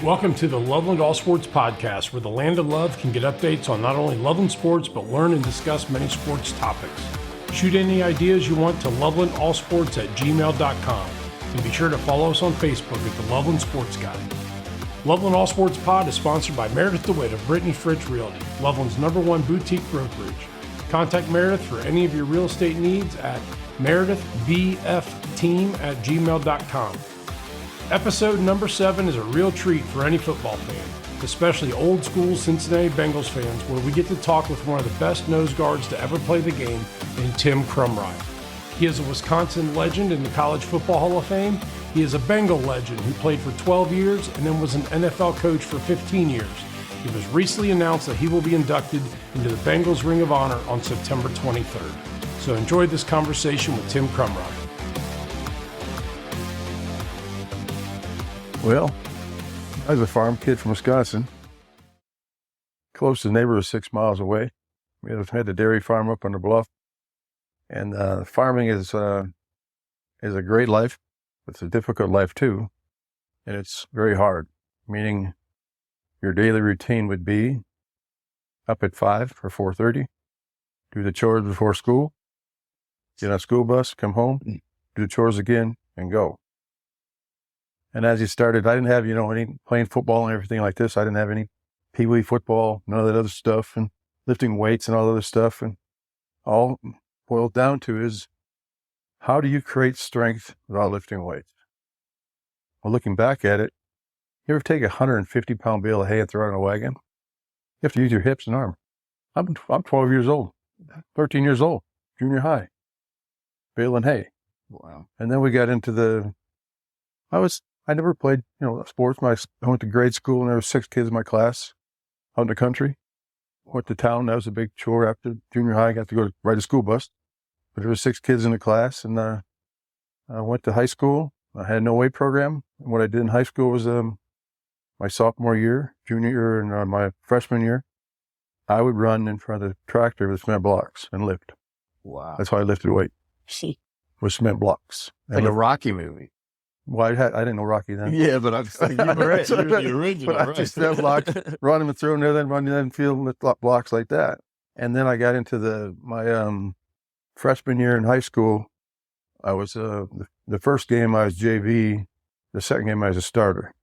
Welcome to the Loveland All Sports Podcast, where the land of love can get updates on not only Loveland sports, but learn and discuss many sports topics. Shoot any ideas you want to lovelandallsports@gmail.com, and be sure to follow us on Facebook at the Loveland Sports Guy. Loveland All Sports Pod is sponsored by Meredith DeWitt of Brittany Fritz Realty, Loveland's #1 boutique brokerage. Contact Meredith for any of your real estate needs at meredithbfteam@gmail.com. Episode number 7 is a real treat for any football fan, especially old school Cincinnati Bengals fans, where we get to talk with one of the best nose guards to ever play the game in Tim Krumrie. He is a Wisconsin legend in the College Football Hall of Fame. He is a Bengal legend who played for 12 years and then was an NFL coach for 15 years. It was recently announced that he will be inducted into the Bengals Ring of Honor on September 23rd. So enjoy this conversation with Tim Krumrie. Well, I was a farm kid from Wisconsin. Closest neighbor was 6 miles away. We had the dairy farm up on the bluff. And farming is a great life. It's a difficult life too. And it's very hard, meaning your daily routine would be up at 5 or 4:30, do the chores before school, get on a school bus, come home, do the chores again, and go. And as you started, I didn't have, any playing football and everything like this. I didn't have any pee-wee football, none of that other stuff, and lifting weights and all other stuff. And all boiled down to is, how do you create strength without lifting weights? Well, looking back at it, you ever take a 150-pound bale of hay and throw it in a wagon? You have to use your hips and arms. I'm 12 years old, 13 years old, junior high, baling hay. Wow. And then we got into I never played, sports. I went to grade school and there were 6 kids in my class out in the country. Went to town. That was a big chore after junior high. I got to go ride a school bus. But there were 6 kids in the class, and I went to high school. I had no weight program. And what I did in high school was my sophomore year, junior year, and my freshman year, I would run in front of the tractor with cement blocks and lift. Wow. That's how I lifted weight, with cement blocks. Like a Rocky movie. Well, I didn't know Rocky then. Yeah, but I'm saying you're the original, but I right? just cement blocks, run them through, and then run in the field with blocks like that. And then I got into my freshman year in high school. I was the first game I was JV. The second game I was a starter.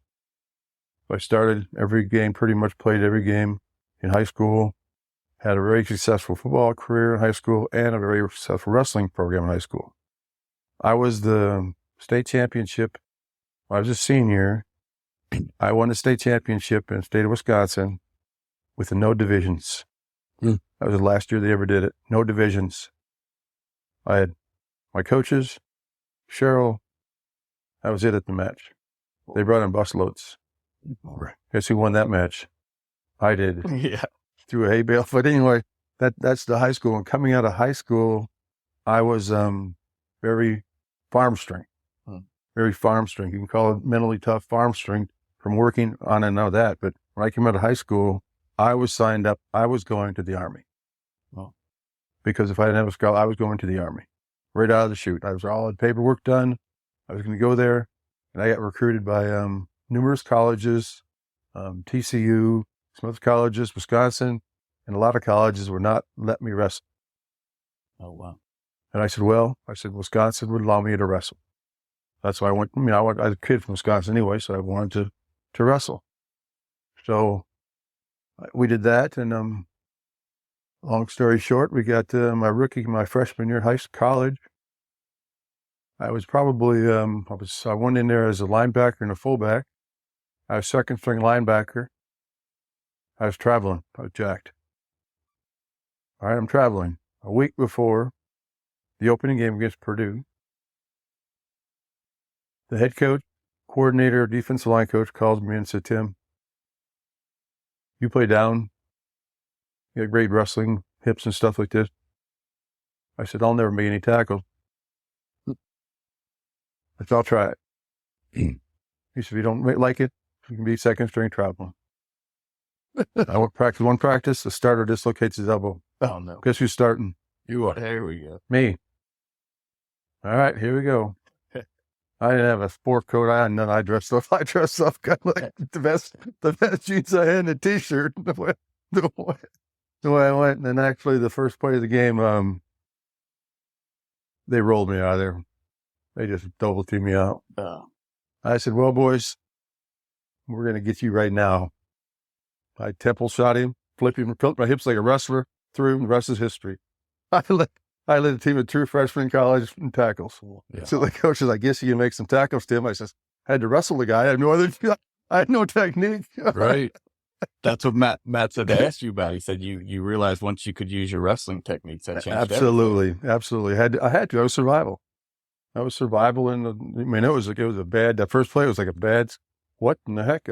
So I started every game, pretty much played every game in high school. Had a very successful football career in high school and a very successful wrestling program in high school. I was the state championship. When I was a senior, I won the state championship in the state of Wisconsin with no divisions. That was the last year they ever did it. No divisions. I had my coaches, Cheryl. That was it at the match. They brought in busloads. Guess who won that match? I did. Yeah. Through a hay bale. But anyway, that's the high school. And coming out of high school, I was very farm strength. Very farm strength. You can call it mentally tough farm strength from working on and out of that. But when I came out of high school, I was signed up. I was going to the Army. Oh. Because if I didn't have a scholarship, I was going to the Army. Right out of the chute. I was all the paperwork done. I was going to go there. And I got recruited by numerous colleges, TCU, Smith colleges, Wisconsin, and a lot of colleges would not let me wrestle. Oh, wow. And I said, Wisconsin would allow me to wrestle. That's why I went. I was a kid from Wisconsin anyway, so I wanted to wrestle. So we did that, and long story short, we got my freshman year at college. I was probably I went in there as a linebacker and a fullback. I was second string linebacker. I was traveling. I was jacked. All right, I'm traveling. A week before the opening game against Purdue, the head coach, coordinator, defensive line coach calls me and said, "Tim, you play down. You got great wrestling, hips and stuff like this." I said, "I'll never make any tackles." I said, "I'll try it." He said, "If you don't like it, you can be second string traveling." I went one practice, the starter dislocates his elbow. Oh, no. Guess who's starting? You are. There we go. Me. All right, here we go. I didn't have a sport coat on, none. I dressed up kind of like the best jeans I had and a t-shirt. The way I went. And then actually the first play of the game, they rolled me out of there. They just double teamed me out. I said, well, boys, we're going to get you right now. I temple shot him, flipped my hips like a wrestler, threw him. The rest is history. I led a team of true freshmen in college in tackles. Yeah. So the coach is, I guess you can make some tackles, Tim. I says, I had to wrestle the guy. I had no technique. Right. That's what Matt said to ask you about. He said you realized once you could use your wrestling techniques, that changed everything. Absolutely. I had to. I was survival. And it was a bad. That first play was like a bad. What in the heck?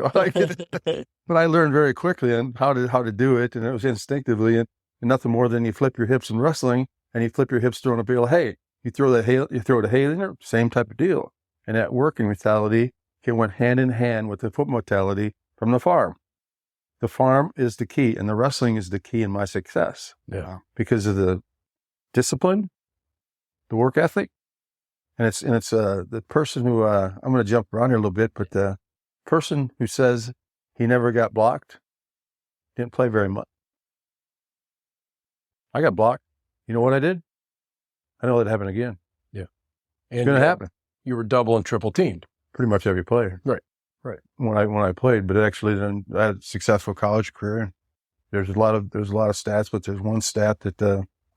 But I learned very quickly and how to do it, and it was instinctively, and nothing more than you flip your hips in wrestling, and you flip your hips throwing a bale of hay. You throw it a hay in there, same type of deal. And that working mentality went hand in hand with the foot mentality from the farm. The farm is the key, and the wrestling is the key in my success. Yeah, because of the discipline, the work ethic, and it's the person who I'm going to jump around here a little bit, but the person who says he never got blocked didn't play very much. I got blocked. You know what I did? I know that happened again. Yeah, it's going to happen. You were double and triple teamed. Pretty much every player. Right. When I played, but actually then I had a successful college career. There's a lot of stats, but there's one stat that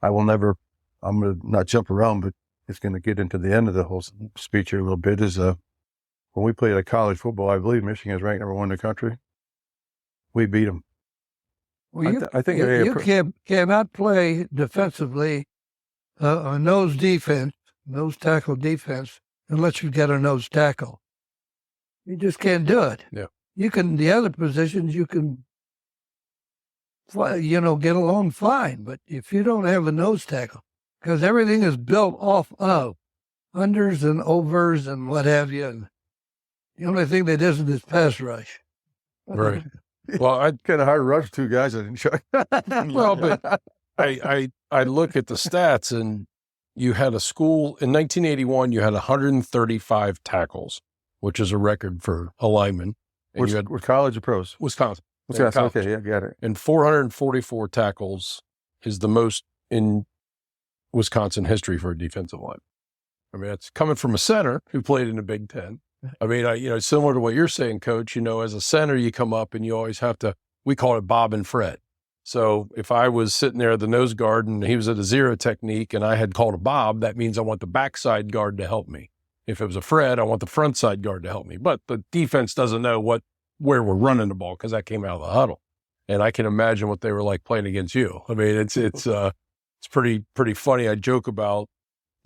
I'm going to not jump around, but it's going to get into the end of the whole speech here a little bit, is when we played at college football, I believe Michigan is ranked number 1 in the country. We beat them. Well, I think you cannot play defensively, a nose tackle defense, unless you get a nose tackle. You just can't do it. Yeah. You can, the other positions, you can, get along fine. But if you don't have a nose tackle, because everything is built off of unders and overs and what have you, and the only thing that isn't is pass rush. Right. Well, I kind of hard to rush 2 guys. I didn't check. Well, but I look at the stats, and you had a school in 1981. You had 135 tackles, which is a record for a lineman. And you had college or pros? Wisconsin. Okay, yeah, got it. And 444 tackles is the most in Wisconsin history for a defensive line. I mean, it's coming from a center who played in the Big Ten. I mean, similar to what you're saying, Coach, as a center, you come up and you always have to, we call it Bob and Fred. So if I was sitting there at the nose guard and he was at a zero technique and I had called a Bob, that means I want the backside guard to help me. If it was a Fred, I want the front side guard to help me. But the defense doesn't know where we're running the ball because that came out of the huddle. And I can imagine what they were like playing against you. I mean, it's pretty funny. I joke about,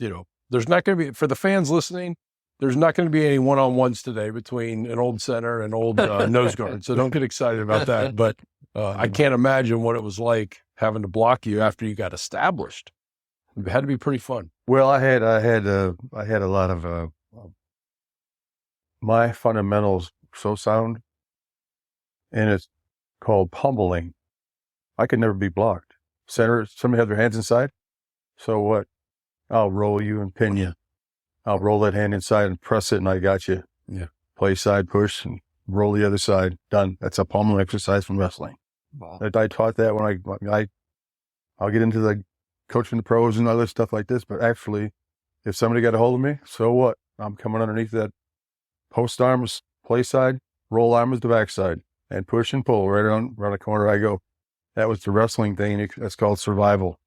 there's not going to be, for the fans listening, there's not going to be any one-on-ones today between an old center and old nose guard. So don't get excited about that. But I can't imagine what it was like having to block you after you got established. It had to be pretty fun. Well, I had a lot of my fundamentals so sound, and it's called pummeling. I could never be blocked. Center, somebody have their hands inside. So what? I'll roll you and pin you. I'll roll that hand inside and press it, and I got you. Yeah. Play side push and roll the other side. Done. That's a pummeling exercise from wrestling. Wow. I taught that when I'll get into the coaching the pros and other stuff like this, but actually, if somebody got a hold of me, so what? I'm coming underneath that post arms, play side, roll arms to backside, and push and pull right around the corner I go. That was the wrestling thing. That's called survival.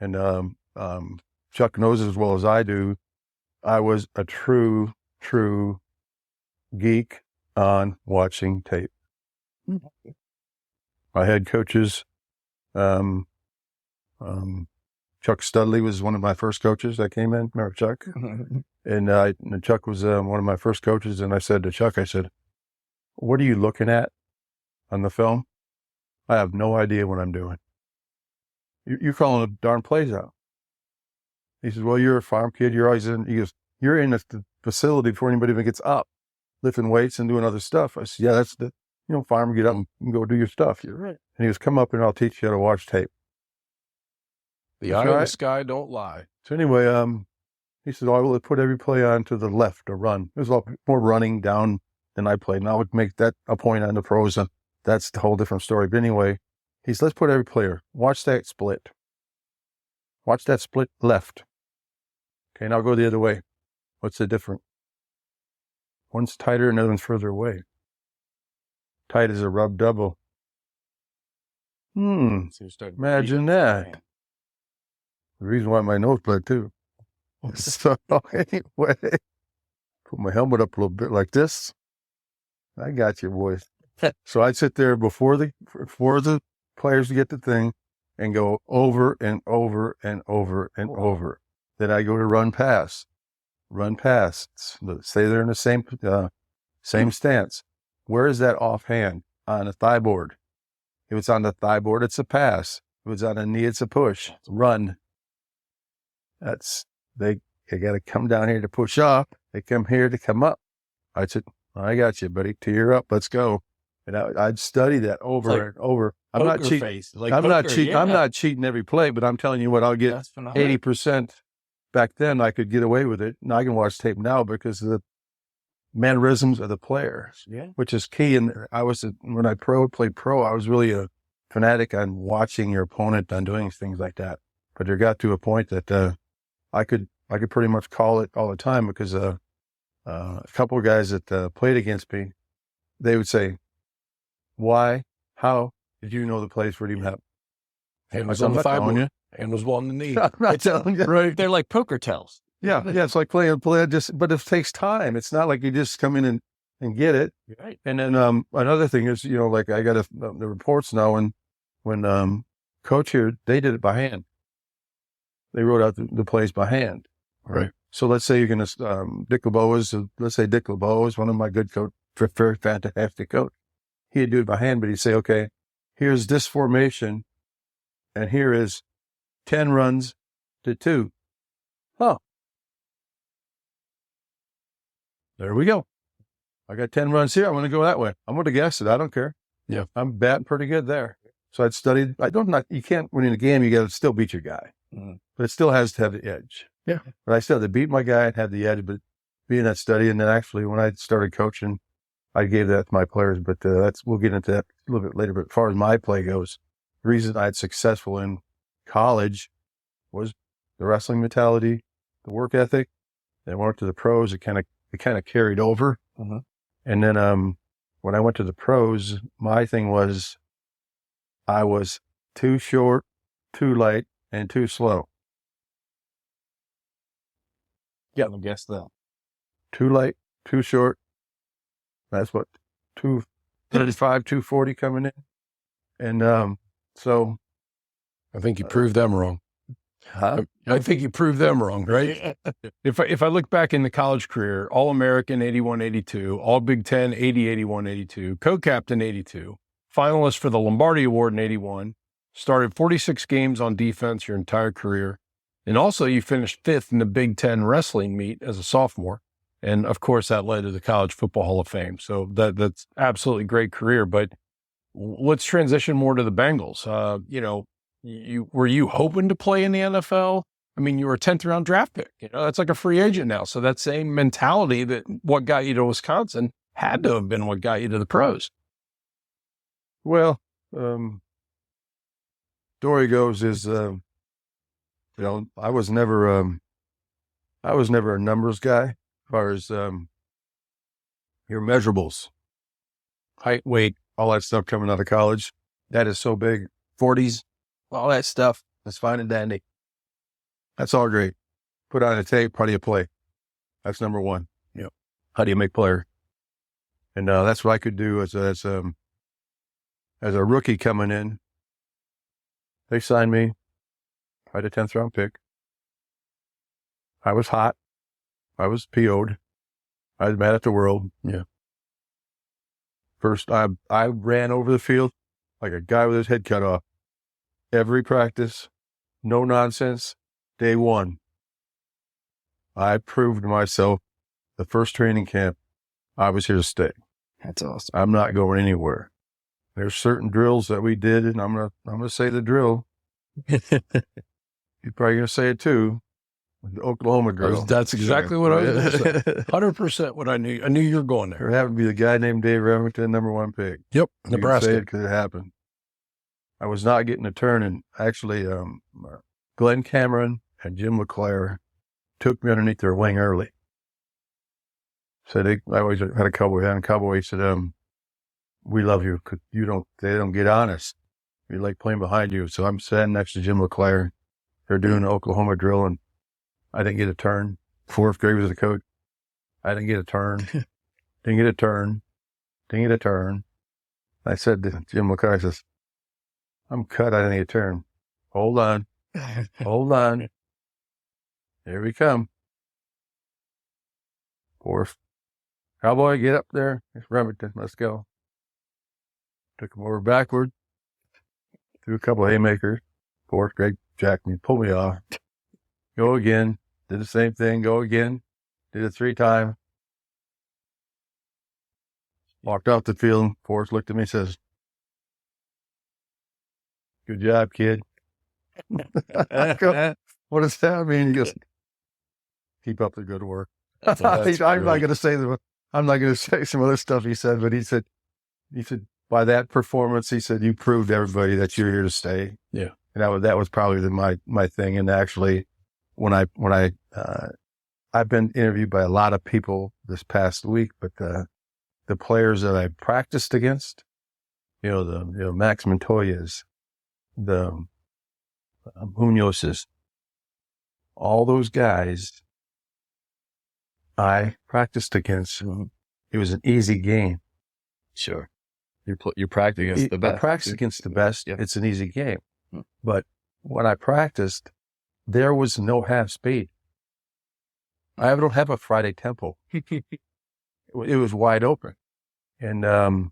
And Chuck knows as well as I do, I was a true geek on watching tape. My head coaches, Chuck Studley was one of my first coaches that came in. Remember Chuck? And Chuck was one of my first coaches. And I said to Chuck, what are you looking at on the film? I have no idea what I'm doing. You're calling the darn plays out. He says, well, you're a farm kid. You're always in. He goes, you're in the facility before anybody even gets up, lifting weights and doing other stuff. I said, yeah, that's the, farm, get up and go do your stuff. You're right. And he goes, come up and I'll teach you how to watch tape. The eye of the sky don't lie. So anyway, He said, I will put every play on to the left, a run. It was a lot more running down than I played. And I would make that a point on the pros. And that's a whole different story. But anyway, he said, let's put every player. Watch that split. Watch that split left. Okay, now go the other way. What's the difference? One's tighter and the other one's further away. Tight as a rub double. So you start Imagine that. The reason why my nose bled too. So anyway, put my helmet up a little bit like this. I got you, boys. So I'd sit there before the players get the thing and go over and over and over and over. Then I go to run pass. Stay there in the same stance. Where is that offhand? On the thigh board. If it's on the thigh board, it's a pass. If it's on a knee, it's a push. Run. They got to come down here to push up. They come here to come up. I said, I got you, buddy. Tear up. Let's go. And I'd study that over and over. I'm not cheating. I'm not cheating every play, but I'm telling you what, I'll get 80%. Back then, I could get away with it. Now I can watch tape now because of the mannerisms of the player, which is key. And when I played pro, I was really a fanatic on watching your opponent on doing things like that. But there got to a point that I could pretty much call it all the time because a couple of guys that played against me, they would say, "Why? How did you know the plays for it even happened?" Hand was on the thigh board. Hand was on the knee. I'm not telling you. Right. They're like poker tells. Yeah, it's like playing a play. But it takes time. It's not like you just come in and get it. Right. And then another thing is, like I got the reports now, and when coach here, they did it by hand. They wrote out the plays by hand. Right. So let's say you're going to Dick LeBeau is one of my good coach, very fantastic coach. He'd do it by hand, but he'd say, okay, here's this formation, and here is 10 runs to 2. Oh. There we go. I got 10 runs here. I'm going to go that way. I'm going to guess it. I don't care. Yeah. I'm batting pretty good there. So I'd studied. You can't win in a game. You got to still beat your guy. Mm-hmm. But it still has to have the edge. Yeah. But I still had to beat my guy and have the edge, but be in that study. And then actually when I started coaching, I gave that to my players, but we'll get into that a little bit later. But as far as my play goes, the reason I had successful in college was the wrestling mentality, the work ethic. Then I went to the pros. It kind of carried over. Mm-hmm. And then when I went to the pros, my thing was I was too short, too light, and too slow. Yeah, I guess that. Too light, too short. That's what 235, 240 coming in. And so I think you proved them wrong. Huh? I think you proved them wrong, right? If I look back in the college career, All-American 81-82, All Big Ten 80-81-82, co-captain 82, finalist for the Lombardi Award in 81, started 46 games on defense your entire career. And also you finished 5th in the Big Ten wrestling meet as a sophomore. And of course that led to the College Football Hall of Fame. So that's absolutely great career. But let's transition more to the Bengals. Were you hoping to play in the NFL? I mean, you were a 10th round draft pick. It's like a free agent now. So that same mentality that what got you to Wisconsin had to have been what got you to the pros. Well, story goes is, I was never a numbers guy as far as your measurables, height, weight, all that stuff coming out of college. That is so big. 40s, all that stuff. That's fine and dandy. That's all great. Put on a tape. How do you play? That's number one. Yep. How do you make player? And that's what I could do as a rookie coming in. They signed me. I had a 10th round pick. I was hot. I was PO'd. I was mad at the world. Yeah. First, I ran over the field like a guy with his head cut off. Every practice, no nonsense. Day one, I proved to myself the first training camp I was here to stay. That's awesome. I'm not going anywhere. There's certain drills that we did, and I'm gonna say the drill. You're probably gonna say it too. The Oklahoma drill. That's exactly what I was going to say. 100% what I knew. I knew you were going there. There happened to be the guy named Dave Remington, number 1 pick. Yep, You can Nebraska. say it because it happened. I was not getting a turn, and actually, Glenn Cameron and Jim LeClaire took me underneath their wing early. So I always had a cowboy. He said, "We love you because they don't get on us. We like playing behind you." So I'm standing next to Jim LeClaire. They're doing the Oklahoma drill, and I didn't get a turn. 4th grade was the coach. I didn't get a turn. Didn't get a turn. I said to Jim LeClaire, I says, "I'm cut. I didn't get a turn. Hold on. Here we come. 4th. Cowboy, get up there. It's Remington. Let's go." Took him over backward. Threw a couple of haymakers. 4th grade jacked me, pulled me off. Go again. Did the same thing. Go again. Did it 3 times. Walked off the field. 4th looked at me and says, "Good job, kid." I go, "What does that mean?" He goes, "Keep up the good work." I'm not going to say some other stuff he said, but he said, by that performance, he said, "You proved to everybody that you're here to stay." Yeah. And that was probably my thing. And actually, when I've been interviewed by a lot of people this past week, but the players that I practiced against, Max Montoya's, the Munoz's, all those guys I practiced against. It was an easy game. Sure. You're practicing against the best. I practiced against the best. Yeah. It's an easy game. But when I practiced, there was no half speed. I don't have a Friday tempo. It was wide open. And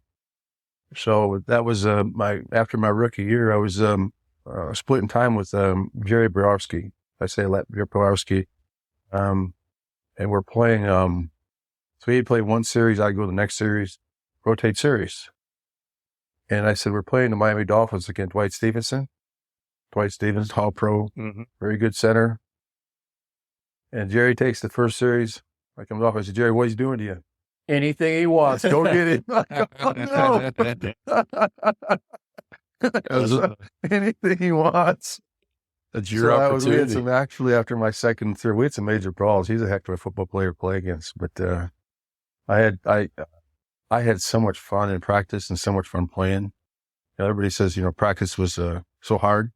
so that was after my rookie year, I was splitting time with Jerry Borowski. I say Jerry Borowski. And we're playing, so he'd play one series, I'd go to the next series, rotate series. And I said, we're playing the Miami Dolphins against Dwight Stevenson. Dwight Stevenson, All Pro, very good center. And Jerry takes the first series. I come off, I said, "Jerry, what he's doing to you?" "Anything he wants. Go get it." No. Anything he wants. That's your opportunity. Actually, after my second, third, we had some major brawls. He's a heck of a football player to play against. But I had so much fun in practice and so much fun playing. Everybody says, practice was so hard.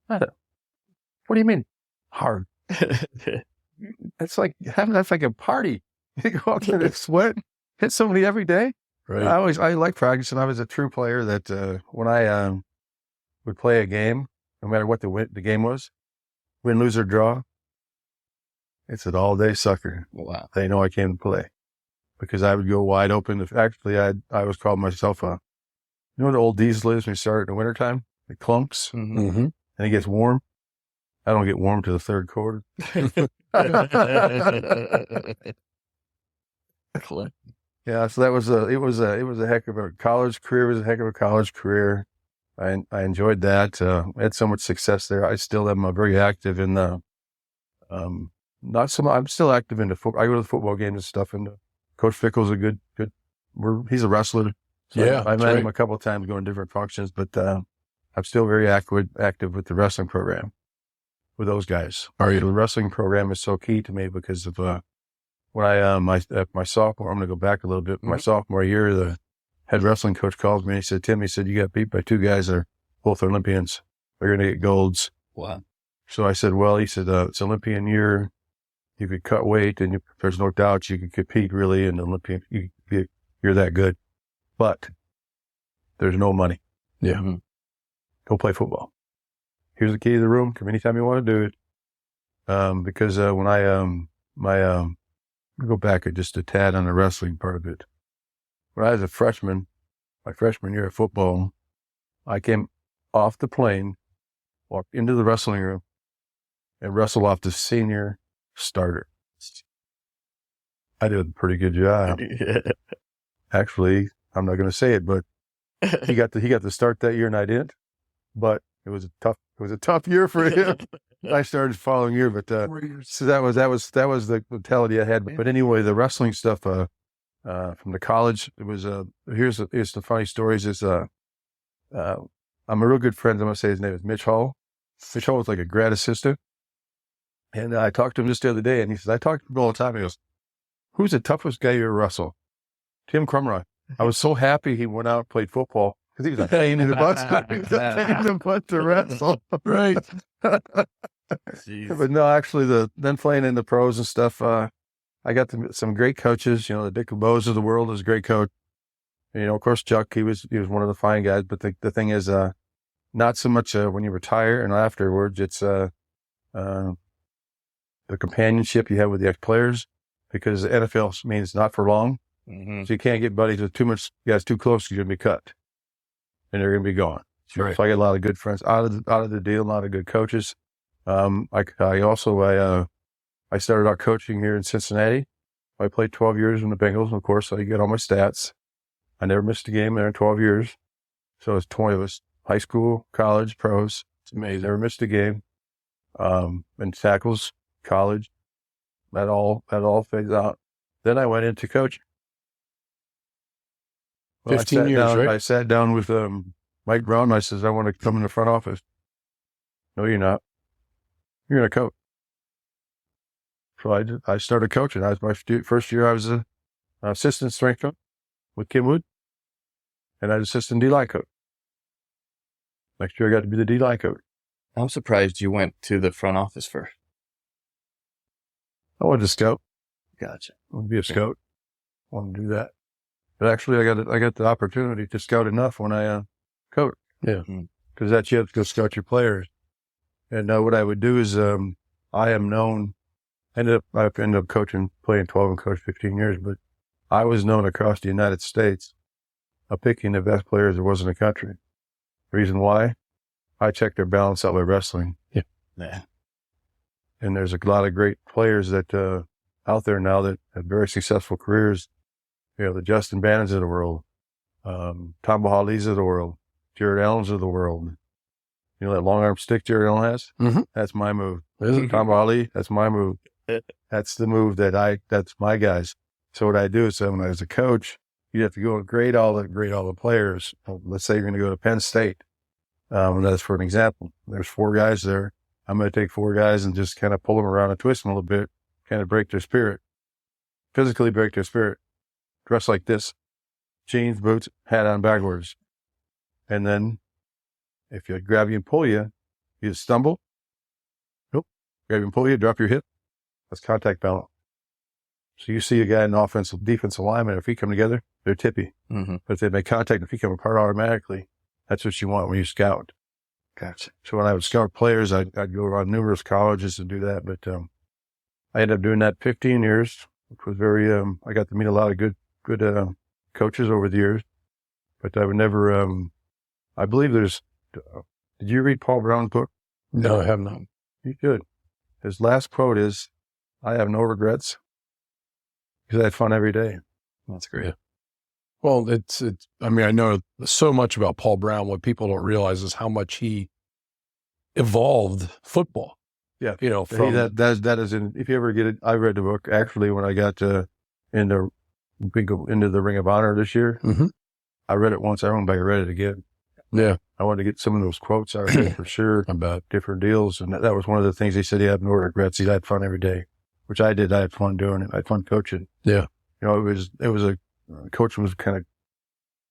What do you mean hard? That's like a party. You go out there and sweat, hit somebody every day. Right. I like practice, and I was a true player that when I would play a game, no matter what the game was, win, lose, or draw, it's an all-day sucker. Wow. They know I came to play because I would go wide open. Actually, I was calling myself the old diesel is when you start in the wintertime? It clumps, and it gets warm. I don't get warm to the third quarter. Yeah, so that was it was a heck of a college career. It was a heck of a college career. I enjoyed that. I had so much success there. I still am very active in the I'm still active in the football. I go to the football games and stuff. And Coach Fickle's a good. He's a wrestler. So Yeah, I met him a couple of times going to different functions, but I'm still very active with the wrestling program with those guys. Are you? The wrestling program is so key to me because of when I my sophomore. I'm going to go back a little bit. My sophomore year, the head wrestling coach calls me and he said, "Tim," he said, "you got beat by 2 guys that are both Olympians. They're going to get golds." Wow. So I said, "Well," he said, "it's Olympian year. You could cut weight, and there's no doubt you could compete really in the Olympian. You're that good, but there's no money. Yeah. Go play football. Here's the key to the room. Come anytime you want to do it." Because when I go back just a tad on the wrestling part of it. When I was a freshman, my freshman year of football, I came off the plane, walked into the wrestling room, and wrestled off the senior starter. I did a pretty good job. Actually, I'm not going to say it, but he got to start that year and I didn't. But it was a tough year for him. I started the following year, but 4 years. so that was the mentality I had. But anyway, the wrestling stuff from the college, it was here's the funny stories is I'm a real good friend. I'm gonna say his name is Mitch Hall. Mitch Hall was like a grad assistant, and I talked to him just the other day, and he says I talk to him all the time. He goes, "Who's the toughest guy you ever wrestle?" Tim Krumrie. I was so happy he went out and played football because he was a pain in the butt. He was a pain in the butt to wrestle. Right. But no, actually, then playing in the pros and stuff, I got some great coaches. The Dick LeBeaus of the world is a great coach. Of course, Chuck, he was one of the fine guys. But the thing is, not so much when you retire and afterwards. It's the companionship you have with the ex-players, because the NFL means not for long. Mm-hmm. So you can't get buddies with too much guys too close. You're going to be cut, and they're going to be gone. Right. So I get a lot of good friends out of the deal, a lot of good coaches. I started out coaching here in Cincinnati. I played 12 years in the Bengals, and of course, I get all my stats. I never missed a game there in 12 years. So it was high school, college, pros. It's amazing. Never missed a game. And tackles, college. That all fades out. Then I went into coaching. 15 years, right? I sat down with Mike Brown. I says, I want to come in the front office. No, you're not. You're going to coach. So I started coaching. I was my first year. I was an assistant strength coach with Kim Wood, and I was assistant D-line coach. Next year, I got to be the D-line coach. I'm surprised you went to the front office first. I wanted to scout. Gotcha. I wanted to be a scout. I wanted to do that. But actually, I got the opportunity to scout enough when I coach. Yeah. Because that's you have to go scout your players. And what I would do is I am known. I ended up coaching, playing 12 and coached 15 years, but I was known across the United States of picking the best players there was in the country. Reason why? I checked their balance out by wrestling. Yeah. And there's a lot of great players that out there now that have very successful careers. The Justin Bannons of the world, Tom Bahali's of the world, Jared Allen's of the world. That long arm stick Jared Allen has? Mm-hmm. That's my move. Really? Tom Bahali, that's my move. That's the move that's my guys. So what I do is when I was a coach, you have to go and grade all the players. Let's say you're going to go to Penn State. And that's for an example. There's 4 guys there. I'm going to take 4 guys and just kind of pull them around and twist them a little bit, kind of break their spirit, physically break their spirit. Dress like this, jeans, boots, hat on backwards. And then if you grab you and pull you stumble. Nope. Grab you and pull you, drop your hip. That's contact balance. So you see a guy in offensive, defensive lineman, if he come together, they're tippy. Mm-hmm. But if they make contact, if he come apart automatically, that's what you want when you scout. Gotcha. So when I would scout players, I'd go around numerous colleges and do that. But I ended up doing that 15 years, which was very, I got to meet a lot of good coaches over the years, but I would never, I believe did you read Paul Brown's book? No, I have not. You should. His last quote is, I have no regrets because I had fun every day. That's great. Yeah. Well, I know so much about Paul Brown. What people don't realize is how much he evolved football. Yeah. From that is in, if you ever get it, I read the book actually when I got into the Ring of Honor this year. Mm-hmm. I read it once. I went back and read it again. Yeah. I wanted to get some of those quotes out of it for sure about different deals. And that was one of the things he said. He had no regrets. He had fun every day, which I did. I had fun doing it. I had fun coaching. Yeah. It was coaching was kind of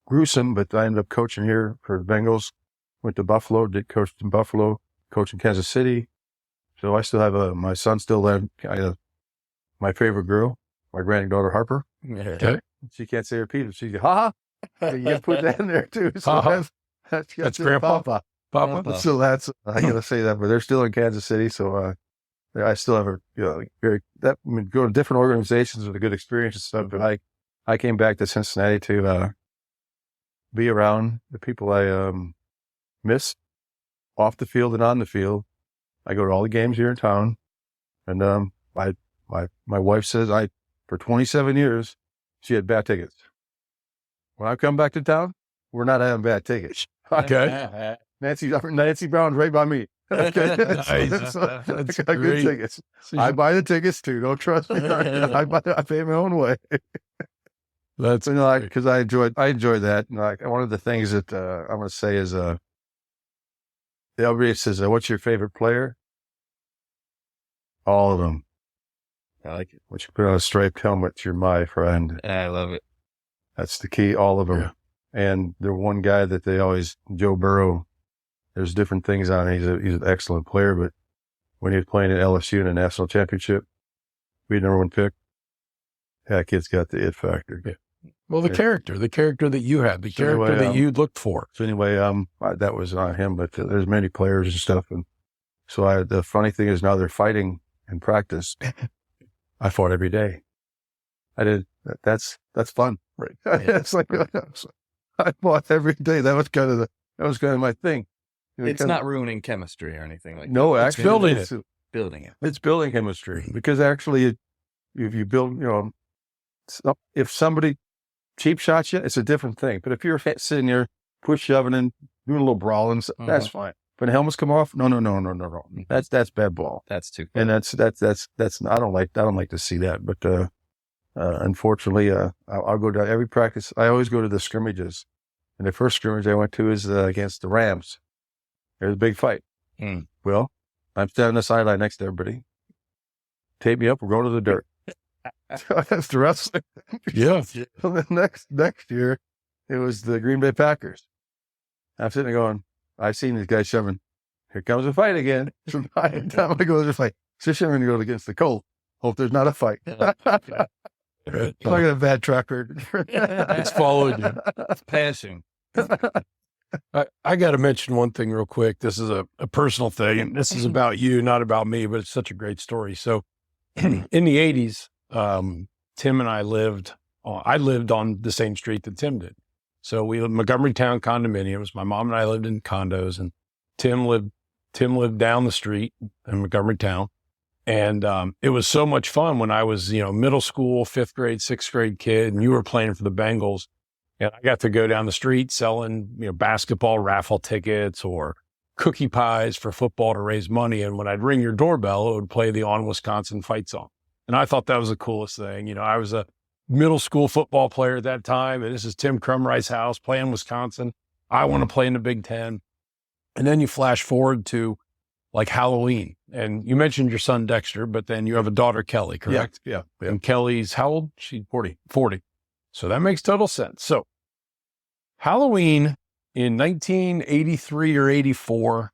gruesome, but I ended up coaching here for the Bengals. Went to Buffalo, did coach in Buffalo, coached in Kansas City. So I still have my son still there. My favorite girl, my granddaughter Harper. Yeah. Okay. She can't say her Peter. She's ha ha. You got to put that in there too. So Ha-ha. that's Grandpa. Papa. So that's I gotta say that, but they're still in Kansas City. So I still have go to different organizations with a good experience and stuff. But I came back to Cincinnati to be around the people I miss off the field and on the field. I go to all the games here in town, and my wife says for 27 years she had bad tickets. When I come back to town, we're not having bad tickets. Okay. Nancy Brown's right by me. Okay. Nice. So, That's I got great. good tickets. So I buy the tickets too. Don't trust me. I pay my own way. that's Because I enjoyed that. One of the things that I'm going to say is, everybody says, "What's your favorite player?" All of them. I like it. Once you put on a striped helmet, you're my friend. I love it. That's the key. All of them. Yeah. And the one guy that they always, Joe Burrow, there's different things on it. He's an excellent player, but when he was playing at LSU in a national championship, we had number one pick. That kid's got the it factor. Yeah. Well, the character that you had, the So character anyway, that you looked for. So anyway, that was on him, but there's many players and stuff. And so the funny thing is now they're fighting in practice. I fought every day. I did. That's fun. Right. It's like, I fought every day. That was kind of my thing. It's not ruining chemistry or anything like No, that. actually, building it's, Building it. It's building chemistry because actually, if you build, if somebody cheap shots you, it's a different thing. But if you're sitting there, push shoving and doing a little brawling, that's fine. When helmets come off, no. That's bad ball. That's too. And that's I don't like to see that. But unfortunately, I'll go to every practice. I always go to the scrimmages, and the first scrimmage I went to is against the Rams. There's a big fight. Well, I'm standing on the sideline next to everybody. Tape me up. We're going to the dirt. That's the wrestling. Yeah. So the next year, it was the Green Bay Packers. I'm sitting there going, I've seen these guys shoving. Here comes a fight again. So by the time I go to the fight, so I'm going to go against the Colts. Hope there's not a fight. I got a bad track record. It's followed you. It's passing. I got to mention one thing real quick. This is a personal thing, and this is about you, not about me, but it's such a great story. So in the 80s, Tim and I lived on the same street that Tim did. So we lived in Montgomery Town condominiums. My mom and I lived in condos, and Tim lived down the street in Montgomery Town. And it was so much fun when I was, middle school, 5th grade, 6th grade kid, and you were playing for the Bengals. And I got to go down the street selling, basketball raffle tickets or cookie pies for football to raise money. And when I'd ring your doorbell, it would play the On Wisconsin fight song. And I thought that was the coolest thing. I was a middle school football player at that time, and this is Tim Krumrie's house playing Wisconsin. I want to play in the Big Ten. And then you flash forward to like Halloween, and you mentioned your son Dexter, but then you have a daughter, Kelly, correct? Yeah. And Kelly's how old? She's 40. So that makes total sense. So Halloween in 1983 or 84,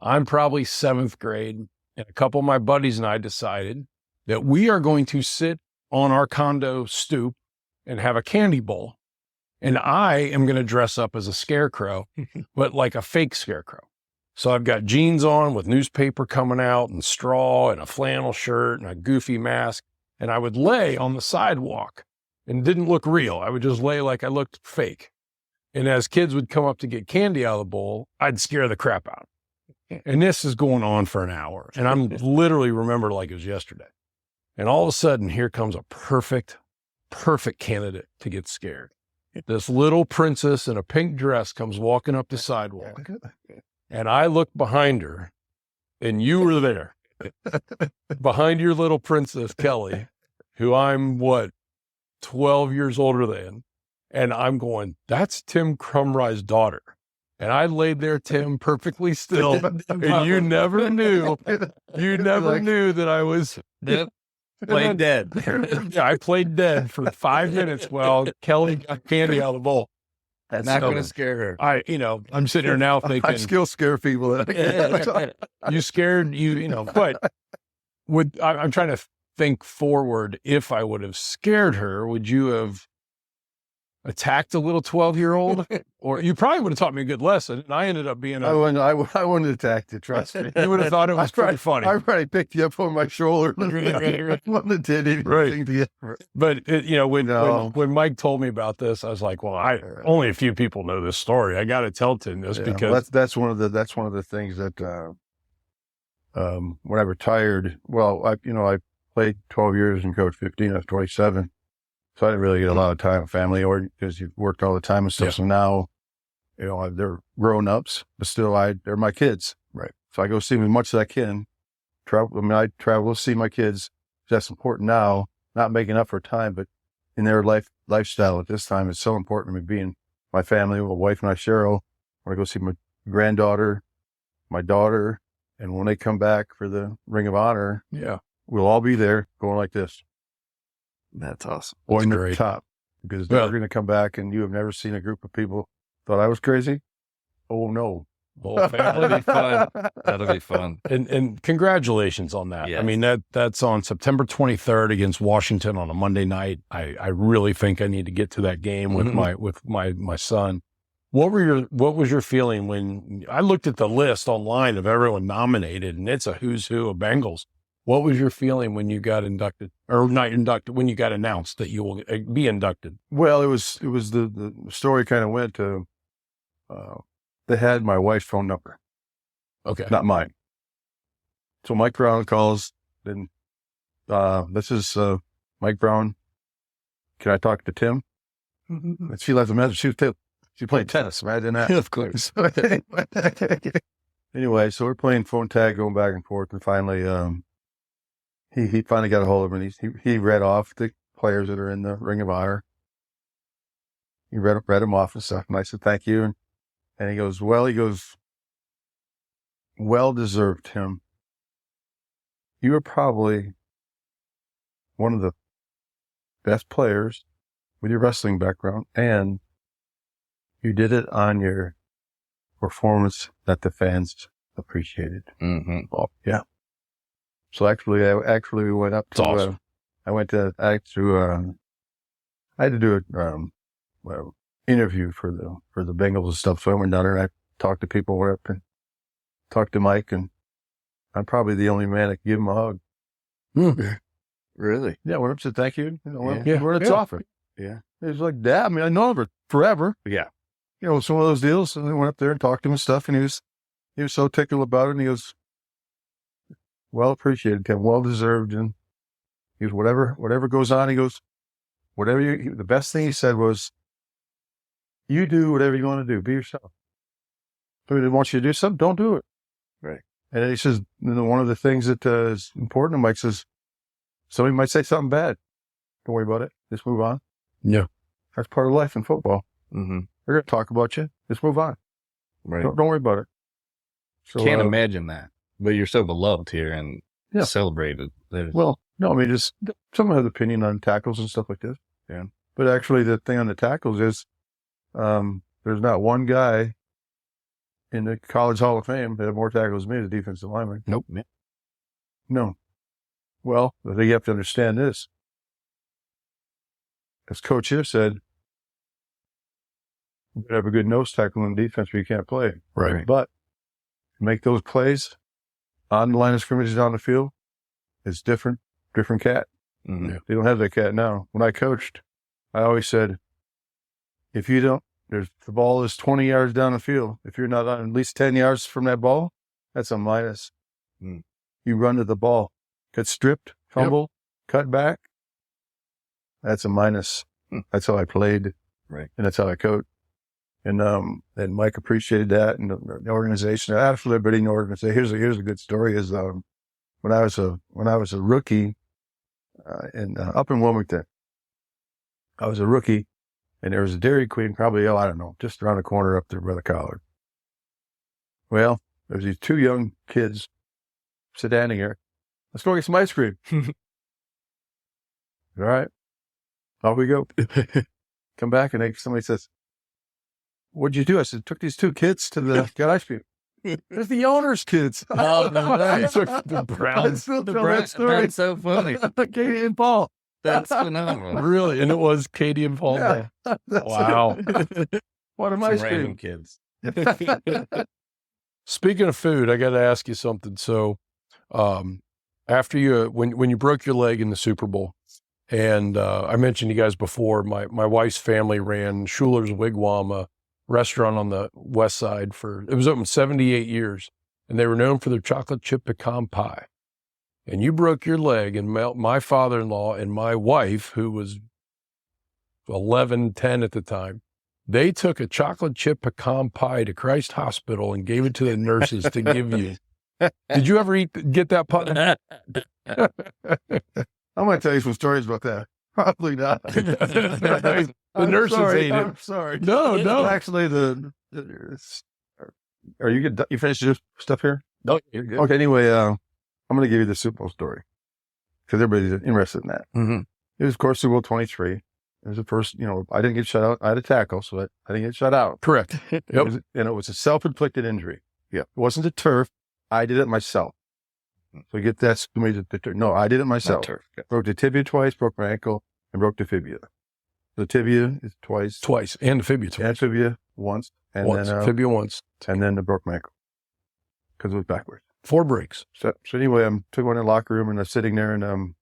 I'm probably 7th grade, and a couple of my buddies and I decided that we are going to sit on our condo stoop and have a candy bowl. And I am going to dress up as a scarecrow, but like a fake scarecrow. So I've got jeans on with newspaper coming out and straw and a flannel shirt and a goofy mask. And I would lay on the sidewalk and didn't look real. I would just lay like I looked fake. And as kids would come up to get candy out of the bowl, I'd scare the crap out. And this is going on for an hour. And I'm literally remember like it was yesterday. And all of a sudden, here comes a perfect candidate to get scared. This little princess in a pink dress comes walking up the sidewalk. And I look behind her, and you were there. Behind your little princess, Kelly, who I'm, 12 years older than. And I'm going, that's Tim Krumrie's daughter. And I laid there, Tim, perfectly still. And you never knew. You never knew that I was... Played dead. Yeah, I played dead for 5 minutes while Kelly got candy out of the bowl. That's not going to scare her. I'm sitting here now thinking... I still scare people. You scared, but I'm trying to think forward. If I would have scared her, would you have attacked a little 12-year-old? Or you probably would have taught me a good lesson. And I ended up being I wouldn't have attacked you, trust me. You would have thought it was pretty funny. I probably picked you up on my shoulder. I wouldn't have did anything to you. But, when Mike told me about this, I was like, well, only a few people know this story. I got to tell Tim this because... That's one of the things that when I retired, I played 12 years and coached 15. I was 27. So I didn't really get a lot of time with family or because you worked all the time and stuff. Yeah. So now, they're grown ups, but still they're my kids. Right. So I go see them as much as I can. I travel to see my kids. That's important now, not making up for time, but in their lifestyle at this time, it's so important to me being my family, my wife and I, Cheryl. When I go see my granddaughter, my daughter, and when they come back for the Ring of Honor, we'll all be there going like this. That's awesome. Pointing at the top, because they're going to come back and you have never seen a group of people thought I was crazy. Oh no. Well, that'll be fun. That'll be fun. And congratulations on that. Yes. I mean, that's on September 23rd against Washington on a Monday night. I really think I need to get to that game with my son. What was your feeling when I looked at the list online of everyone nominated, and it's a who's who of Bengals? What was your feeling when you got inducted, or not inducted, when you got announced that you will be inducted? Well, it was the story kind of went to, they had my wife's phone number. Okay. Not mine. So Mike Brown calls, then, this is, Mike Brown. Can I talk to Tim? And she left a message. She played tennis, right? Of course. Anyway, so we're playing phone tag, going back and forth, and finally, he finally got a hold of me. He read off the players that are in the Ring of Honor. He read them off and stuff, and I said, thank you. And he goes, well deserved, Tim. You are probably one of the best players with your wrestling background, and you did it on your performance that the fans appreciated. Mm-hmm. Oh, yeah. So actually, we went up to, awesome. I had to do an interview for the Bengals and stuff. So I went down there and I talked to people, went up and talked to Mike, and I'm probably the only man that could give him a hug. Really? Yeah, went up and said, thank you. We're in a Yeah. offer. Yeah. He was like, Dad, I mean, I know him for forever. Yeah. You know, it's one of those deals. And I went up there and talked to him and stuff, and he was so tickled about it, and he goes, well appreciated, Tim, well deserved. And he goes, whatever goes on, he goes, the best thing he said was, you do whatever you want to do, be yourself. If he wants you to do something, don't do it. Right. And then he says, one of the things that is important to Mike says, somebody might say something bad. Don't worry about it. Just move on. Yeah. That's part of life in football. Mm-hmm. They're going to talk about you. Just move on. Right. Don't worry about it. So, Can't imagine that. But you're so beloved here and celebrated. Well, no, I mean, just someone has an opinion on tackles and stuff like this. Yeah. But actually, the thing on the tackles is, there's not one guy in the College Hall of Fame that had more tackles than me as a defensive lineman. Nope. No. Well, I think you have to understand this. As Coach here said, you gotta have a good nose tackle in defense or you can't play. Right. But to make those plays on the line of scrimmage on the field, it's different cat. Mm-hmm. Yeah. They don't have that cat now. When I coached, I always said, if you don't, the ball is 20 yards down the field. If you're not on at least 10 yards from that ball, that's a minus. You run to the ball, get stripped, fumble, cut back. That's a minus. That's how I played. Right. And that's how I coached. And Mike appreciated that, and the organization. Absolutely, everybody in the organization. Here's a good story. Is when I was a rookie, up in Wilmington, I was a rookie, and there was a Dairy Queen, probably I don't know, just around the corner up there by the college. Well, there's these two young kids standing here. Let's go get some ice cream. All right, off we go. Come back, and somebody says, what'd you do? I said, took these two kids to get ice cream. There's the owner's kids. Oh, no, nice. The Browns. That's so funny. Katie and Paul. That's phenomenal. Really? And it was Katie and Paul. Yeah. Wow. What am Some ice random cream? kids. Speaking of food, I got to ask you something. So, after when you broke your leg in the Super Bowl, and I mentioned you guys before, my wife's family ran Schuler's Wigwam, a restaurant on the west side it was open 78 years, and they were known for their chocolate chip pecan pie. And you broke your leg, and my father-in-law and my wife, who was 11, 10 at the time, they took a chocolate chip pecan pie to Christ Hospital and gave it to the nurses to give you. Did you ever get that putt? I'm going to tell you some stories about that. Probably not. The nurses ate it. I'm sorry. No. Actually, are you good? You finished your stuff here? No, you're good. Okay. Anyway, I'm going to give you the Super Bowl story because everybody's interested in that. Mm-hmm. It was, of course, Super Bowl 23. It was the first, I didn't get shut out. I had a tackle, so I didn't get shut out. Correct. Yep. It was a self-inflicted injury. Yeah. It wasn't a turf. I did it myself. So get that. No, I did it myself. Not turf. Broke the tibia twice, broke my ankle, and broke the fibula. The tibia is twice. And the fibula twice. And fibia once. And Once. then Fibula once. And then I broke my ankle because it was backwards. 4 breaks. So anyway, I took one in the locker room and I was sitting there and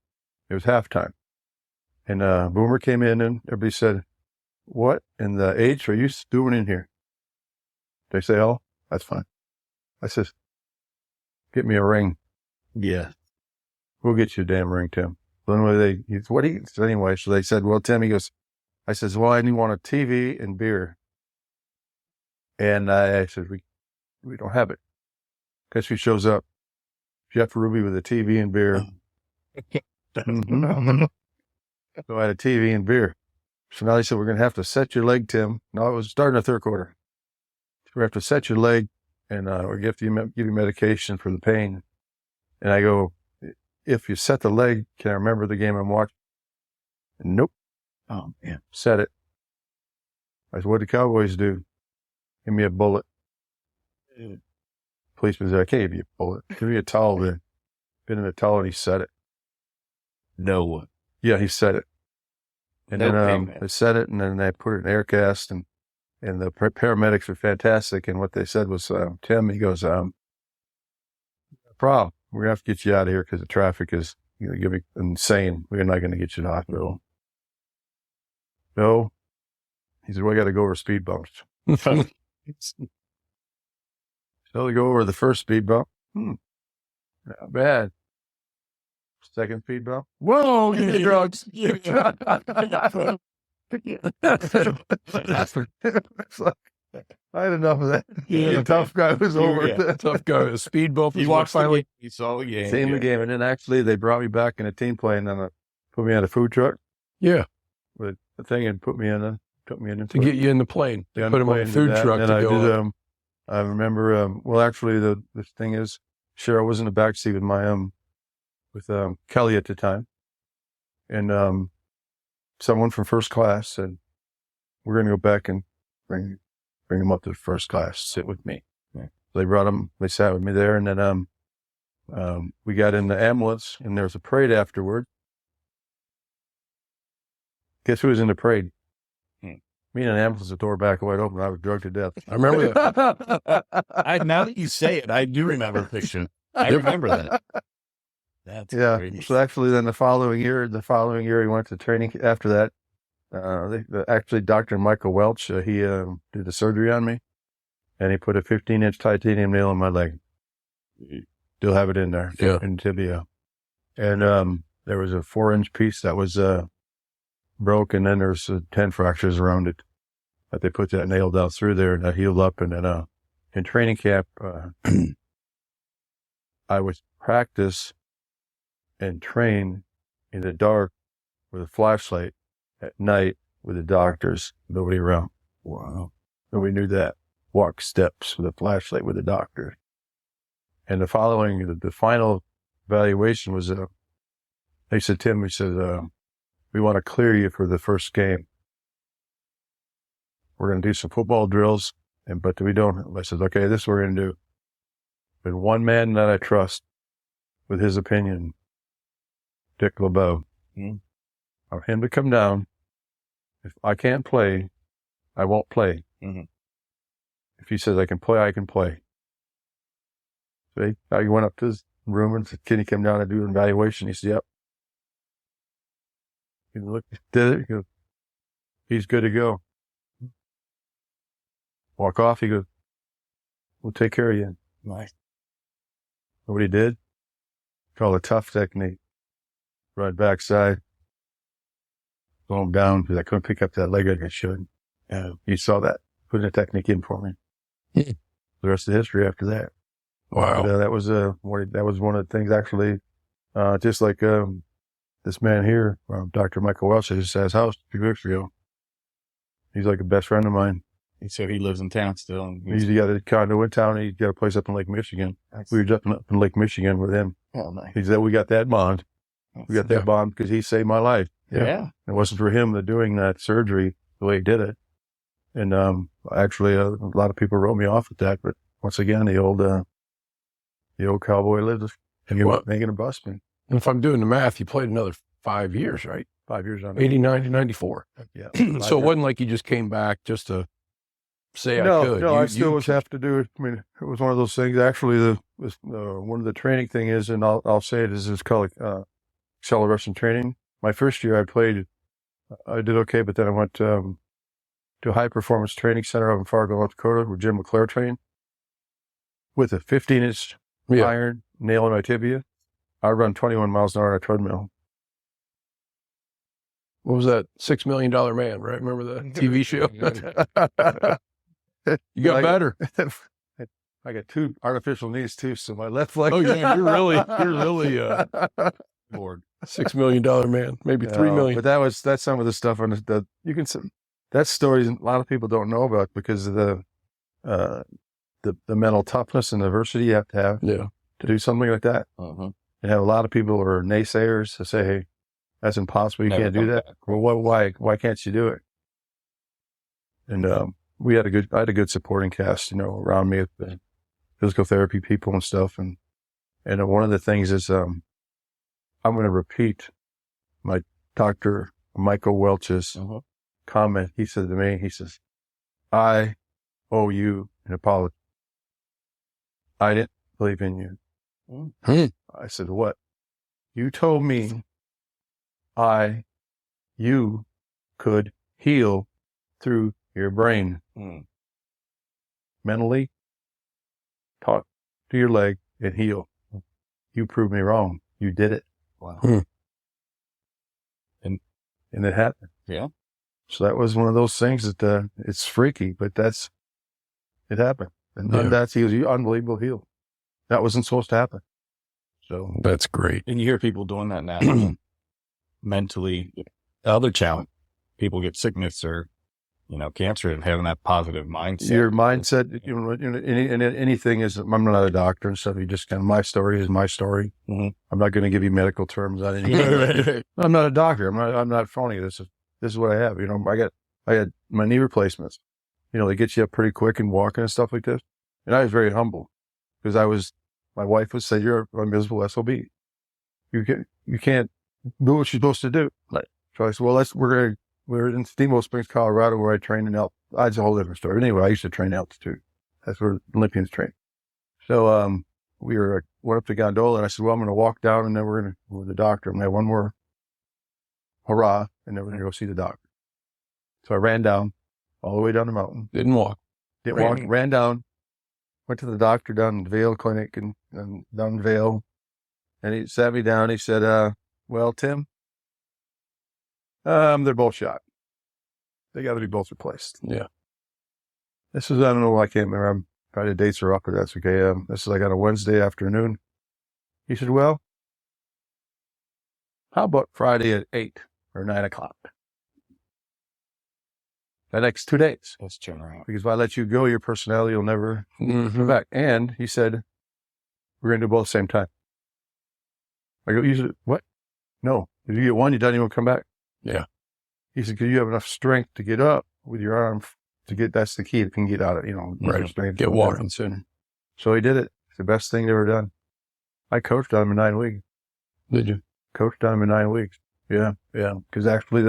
it was halftime. And Boomer came in and everybody said, "What in the H are you doing in here?" They say, "Oh, that's fine." I says, "Get me a ring." Yeah. "We'll get you a damn ring, Tim." So anyway, so they said, "Well, Tim," he goes, I says, "Well, I only want a TV and beer." And I said, we don't have it. Guess who shows up? Jeff Ruby with a TV and beer. Mm-hmm. So I had a TV and beer. So now they said, "We're going to have to set your leg, Tim." No, it was starting the third quarter. "We have to set your leg and or give you medication for the pain." And I go, "If you set the leg, can I remember the game I'm watching?" "Nope." Oh, yeah. Set it. I said, "What do Cowboys do?" "Give me a bullet." Policeman said, "I can't give you a bullet. Give me a towel then." Been in a towel and he set it. No. Yeah, he set it. And No then payment. they set it and then they put it in air cast and the paramedics were fantastic. And what they said was, "Tim," he goes, "Problem. We're going to have to get you out of here because the traffic is going to be insane. We're not going to get you to the hospital." "No." He said, "We got to go over speed bumps." So they go over the first speed bump. Not bad. Second speed bump. Whoa, give me drugs. It's like, I had enough of that. Yeah. The tough guy was over. Yeah. Tough guy. A speed bump. He Walked finally. He saw the game. Same the game. And then actually they brought me back in a team play and then put me on a food truck Yeah. with the thing and took me in To get you in the plane. They put him on a food truck to go up. I remember, actually the thing is, Cheryl was in the backseat with my, with Kelly at the time. And someone from first class said, "We're going to go back and bring him up to first class, sit with me." Yeah. So they brought him, they sat with me there. And then we got in the ambulance and there was a parade afterward. Guess who was in the parade? Me and an ambulance, the door back wide open. I was drugged to death. I remember that. Now that you say it, I do remember the picture. I remember that. That's Yeah. great. So actually, then the following year, he went to training. After that, actually, Dr. Michael Welch, he did the surgery on me, and he put a 15-inch titanium nail in my leg. Still have it in there, Yeah. in tibia. And there was a 4-inch piece that was broke, and then there's 10 fractures around it. But they put that nail down through there, and that healed up. And then in training camp, I would practice and train in the dark with a flashlight at night with the doctors, nobody around. Wow. Nobody knew that. Walk steps with a flashlight with the doctor. And the final evaluation was, they said, "Tim," he said, "we want to clear you for the first game. We're going to do some football drills, but we don't." I said, "Okay, this is what we're going to do." But one man that I trust with his opinion, Dick LeBeau, I want him to come down. If I can't play, I won't play. Mhm. If he says I can play, I can play. See, I went up to his room and said, "Can you come down and do an evaluation?" He said, "Yep." He looked, did it. He goes, "He's good to go." Walk off. He goes, "We'll take care of you." Nice. Know what he did? Called a tough technique. Right backside. Slow him down because I couldn't pick up that leg like I should. You saw that. Putting a technique in for me. The rest of the history after that. Wow. But, that was one of the things actually, just like this man here, Dr. Michael Welch, just at his house a few weeks ago. He's like a best friend of mine. He said he lives in town still. And He's got a condo in town. And he's got a place up in Lake Michigan. We were just up in Lake Michigan with him. Oh, nice. He said, we got that bond. We got that bond because he saved my life. Yeah. It wasn't for him doing that surgery the way he did it. And actually, a lot of people wrote me off with that. But once again, the old cowboy lived and making a bust me. And if I'm doing the math, you played another 5 years, right? 5 years on 89 to 94. Yeah. So it wasn't like you just came back just to say I could. No, I still was have to do it. I mean, it was one of those things. Actually, one of the training thing is, and I'll say it, is it's called acceleration training. My first year I did okay, but then I went to a high performance training center up in Fargo, North Dakota, where Jim McClare trained, with a 15-inch iron nail in my tibia. I run 21 miles an hour on a treadmill. What was that? $6 Million Man, right? Remember the TV show? You got better. I got 2 artificial knees too, so my left leg. Oh yeah, you're really Bored. $6 Million Man, maybe 3 million. But that's some of the stuff on the you can. That story a lot of people don't know about because of the mental toughness and adversity you have to have to do something like that. Uh-huh. And have a lot of people who are naysayers to say, "Hey, that's impossible. You can't do that." Well, why can't you do it? And I had a good supporting cast, around me, with physical therapy people and stuff. And one of the things is, I'm going to repeat my Dr. Michael Welch's comment. He said to me, he says, "I owe you an apology. I didn't believe in you." I said, "What? You told me you could heal through your brain. Mentally, talk to your leg and heal. You proved me wrong. You did it." Wow. And it happened. Yeah. So that was one of those things that it's freaky, but it happened. And he was an unbelievable heal. That wasn't supposed to happen. So that's great. And you hear people doing that now. Mentally, the other challenge, people get sickness or, cancer, and having that positive mindset. Your mindset, anything is, I'm not a doctor and stuff. You just my story is my story. Mm-hmm. I'm not going to give you medical terms on anything. I'm not a doctor. I'm not phony. This is what I have. I had my knee replacements. They get you up pretty quick and walking and stuff like this. And I was very humble because my wife would say, "You're a miserable SOB. You can't do what you're supposed to do." Right. So I said, "Well, we're in Steamboat Springs, Colorado, where I train in that's a whole different story. Anyway, I used to train altitude. That's where Olympians train." So, we went up to gondola and I said, "Well, I'm going to walk down and then we're going to go to the doctor. I'm going to have one more hurrah and then we're going to go see the doctor." So I ran down all the way down the mountain. Didn't walk. Ran down, went to the doctor down in the Vail Clinic and down in Vail. And he sat me down. He said, "Well, Tim, they're both shot. They got to be both replaced." Yeah. This is, I don't know, I can't remember. Probably the dates are up, but that's okay. This is like on a Wednesday afternoon. He said, "Well, how about Friday at 8 or 9 o'clock? The next 2 days. Let's turn around. Because if I let you go, your personality will never come back." And he said, "We're going to do both at the same time." I go, "You said, what? No. If you get one, you don't even come back." Yeah. He said, "Because you have enough strength to get up with your arm that's the key. If you can get out of, right. Get walking soon." So he did it. It's the best thing he'd ever done. I coached on him in 9 weeks. Did you? Coached on him in 9 weeks. Yeah. Yeah. Because actually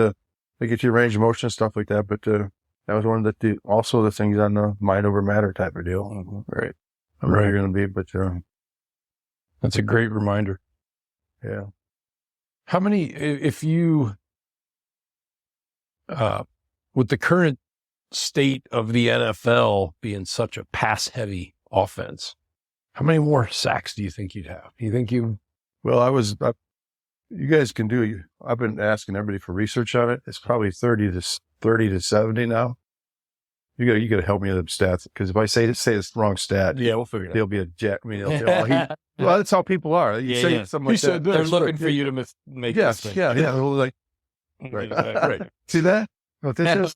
they get you range of motion and stuff like that. But, that was one of also the things on the mind over matter type of deal. Mm-hmm. Right. I'm really going to be, but, that's a great reminder. Yeah. How many, if you, with the current state of the NFL being such a pass-heavy offense, how many more sacks do you think you'd have? Do you think you? Well, you guys can do. I've been asking everybody for research on it. It's probably 30 to 70 now. You got to help me with the stats because if I say the wrong stat, Yeah, we'll figure it they'll be a jet. I mean, they'll say, well, that's how people are. You say something like that. They're looking for you to make Yes, this yeah. Like, right. See that? What this is?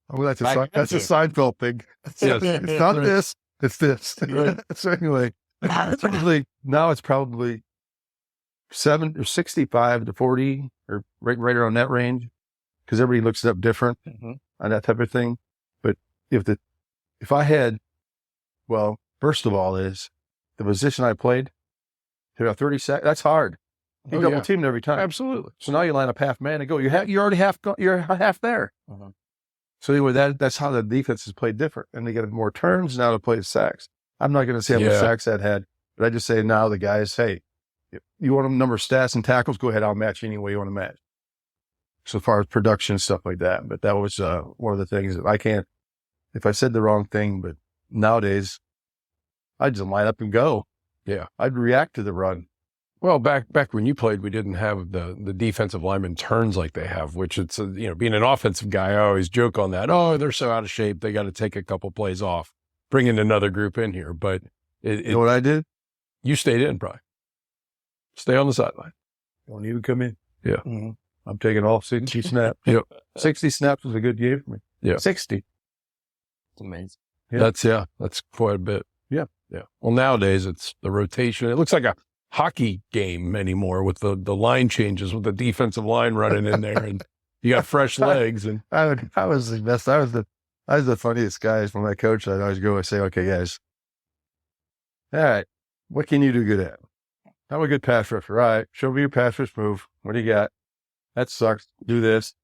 Oh, that's a Seinfeld thing. Yes. It's not this. It's this. Right. So anyway, now it's probably 65 to 40 or right around that range because everybody looks it up different on that type of thing. But if I had, well, first of all, is the position I played to have 30 seconds. That's hard. You double teamed every time. Absolutely. So now you line up half man and go. You're already you're half there. So anyway, that's how the defense is played different, and they get more turns now to play the sacks. I'm not going to say how many sacks that had, but I just say now the guys, hey, if you want a number of stats and tackles, go ahead. I'll match any way you want to match. So far as production and stuff like that, but that was one of the things that I can't. If I said the wrong thing, but nowadays, I'd just line up and go. Yeah, I'd react to the run. Well, back when you played, we didn't have the defensive lineman turns like they have, which it's, being an offensive guy, I always joke on that. Oh, they're so out of shape. They got to take a couple plays off, bring in another group in here. But you know what I did? You stayed in, probably. Stay on the sideline. Don't even come in. Yeah. I'm taking all 60 snaps. Yep. 60 snaps was a good game for me. Yeah. 60. It's amazing. Yeah. That's quite a bit. Yeah. Yeah. Well, nowadays it's the rotation. It looks like a hockey game anymore with the line changes with the defensive line running in there and you got fresh legs. And I was the best. I was the funniest guys when I coach. I'd always go and say, okay, guys, all right, what can you do good at? I'm a good pass rusher. All right, show me your pass rush move. What do you got? That sucks. Do this.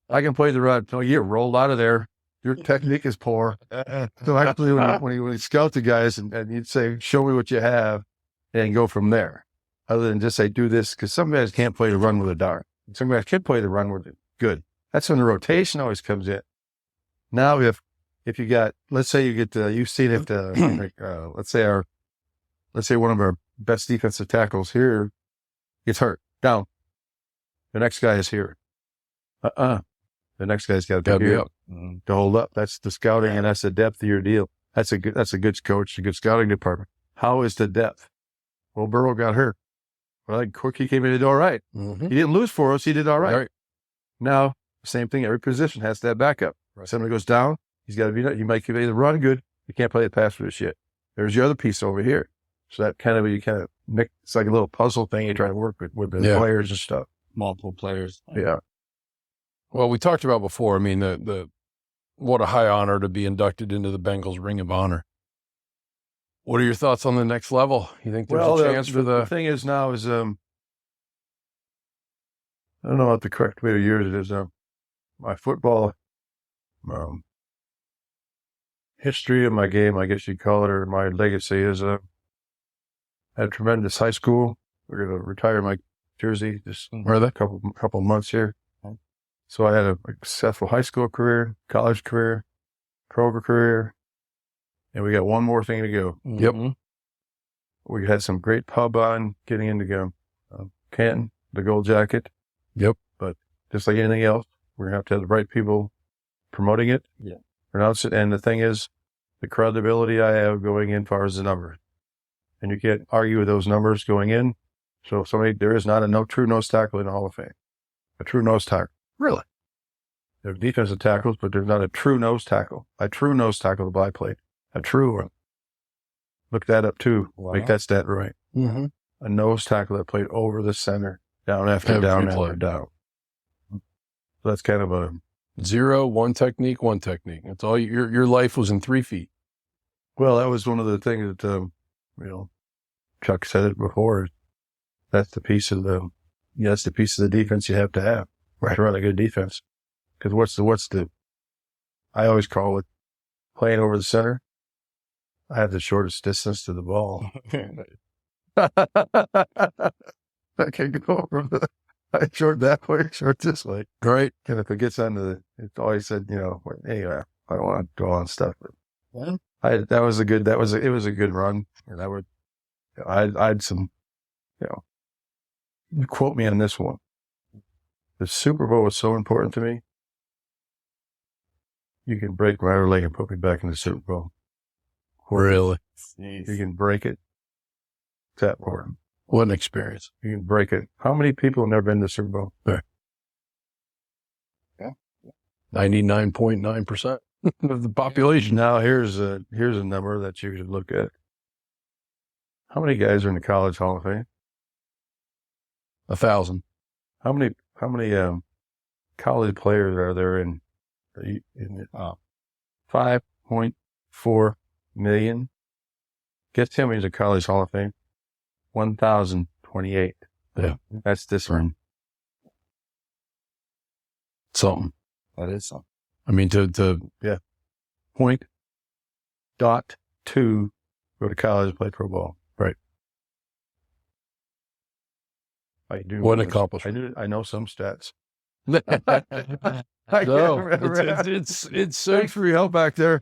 I can play the run. No, you get rolled out of there. Your technique is poor. So actually, when you scout the guys and you'd say, show me what you have and go from there, other than just say, do this, because some guys can't play the run with a dart. Some guys can play the run with it. Good. That's when the rotation always comes in. Now, if you got, let's say you get, you've seen it, let's say one of our best defensive tackles here gets hurt, down. The next guy is here. The next guy's got to be here to hold up. That's the scouting, and that's the depth of your deal. That's a good coach, a good scouting department. How is the depth? Well, Burrow got hurt. Well, he came in and did all right. He didn't lose for us. He did all right. Now, same thing. Every position has that backup. Somebody goes down. He's got to be. He might play the run good. You can't play the pass for this shit. There's your other piece over here. So that you kind of mix. It's like a little puzzle thing you try to work with the players and stuff. Multiple players. Yeah. Well, we talked about before. I mean, what a high honor to be inducted into the Bengals Ring of Honor. What are your thoughts on the next level? You think there's a chance for the thing is now is, I don't know what the correct way to use it is. My football history of my game, I guess you'd call it, or my legacy is, I had a tremendous high school. We're going to retire my jersey just a couple months here. So I had a successful high school career, college career, pro career, and we got one more thing to go. Yep. We had some great pub on getting into Canton, the Gold Jacket. Yep. But just like anything else, we're going to have the right people promoting it. Yeah. Pronounce it. And the thing is, the credibility I have going in as far as the numbers. And you can't argue with those numbers going in. So there is not a true nose tackle in the Hall of Fame. A true nose tackle. Really? There's defensive tackles, but there's not a true nose tackle. A true nose tackle that I played. A true one. Look that up too. Wow. Make that stat right. Mm-hmm. A nose tackle that played over the center, down after down after down. So that's kind of a 0, 1 technique. That's all. Your life was in 3 feet. Well, that was one of the things that Chuck said it before. That's the piece of the defense you have to have. Right. To run a good defense. Because what's the I always call it playing over the center. I have the shortest distance to the ball. I can go from short that way, short this way. Right. And if it gets onto it's always said, anyway, I don't want to go on stuff. But it was a good run. And I'd some, you quote me on this one. The Super Bowl was so important to me. You can break my other leg and put me back in the Super Bowl. Really? You can break it. It's that important. What an experience. You can break it. How many people have never been to the Super Bowl? 99.9% of the population. Now here's a number that you should look at. How many guys are in the College Hall of Fame? 1,000. How many college players are there in 5.4 million? Guess how many is a College Hall of Fame? 1,028. Yeah. That's this one. Something. That is something. I mean, to 0.2 go to college and play pro ball. Right. I do. What an accomplishment. I know some stats. No, remember. it's so Thanks for your help back there.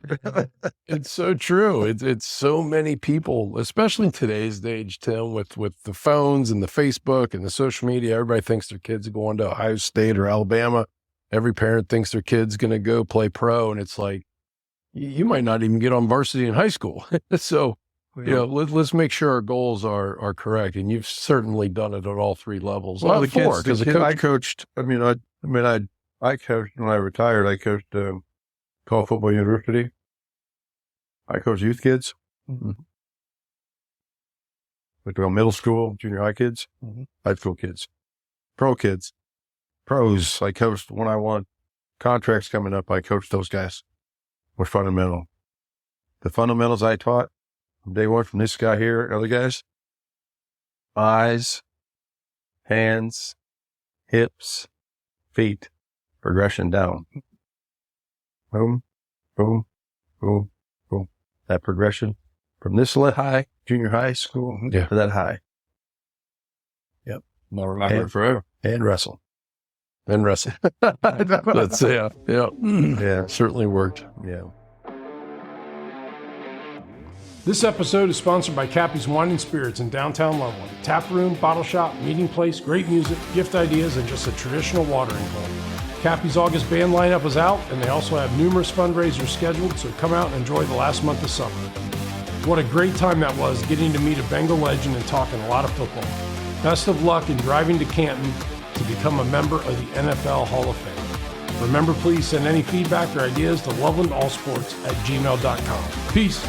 it's so true. It's so many people, especially in today's age, Tim, with the phones and the Facebook and the social media. Everybody thinks their kids are going to Ohio State or Alabama. Every parent thinks their kid's going to go play pro, and it's like you might not even get on varsity in high school. So, let's make sure our goals are correct. And you've certainly done it at all three levels. Well, Not the four, kids, I coached. I coached when I retired. I coached college football university. I coached youth kids. Mm-hmm. Went to middle school, junior high kids, high school kids, pro kids, pros. I coached when I want contracts coming up. I coached those guys. Was fundamental. The fundamentals I taught from day one, from this guy here, other guys: eyes, hands, hips, feet, progression down. Boom, boom, boom, boom. That progression from this high, junior high school, to that high. Yep. I'll remember it forever. And wrestle. And wrestle. That's yeah, certainly worked. Yeah. This episode is sponsored by Cappy's Wine and Spirits in downtown Loveland. Tap room, bottle shop, meeting place, great music, gift ideas, and just a traditional watering hole. Cappy's August band lineup is out, and they also have numerous fundraisers scheduled, so come out and enjoy the last month of summer. What a great time that was, getting to meet a Bengal legend and talking a lot of football. Best of luck in driving to Canton to become a member of the NFL Hall of Fame. Remember, please send any feedback or ideas to lovelandallsports@gmail.com. Peace.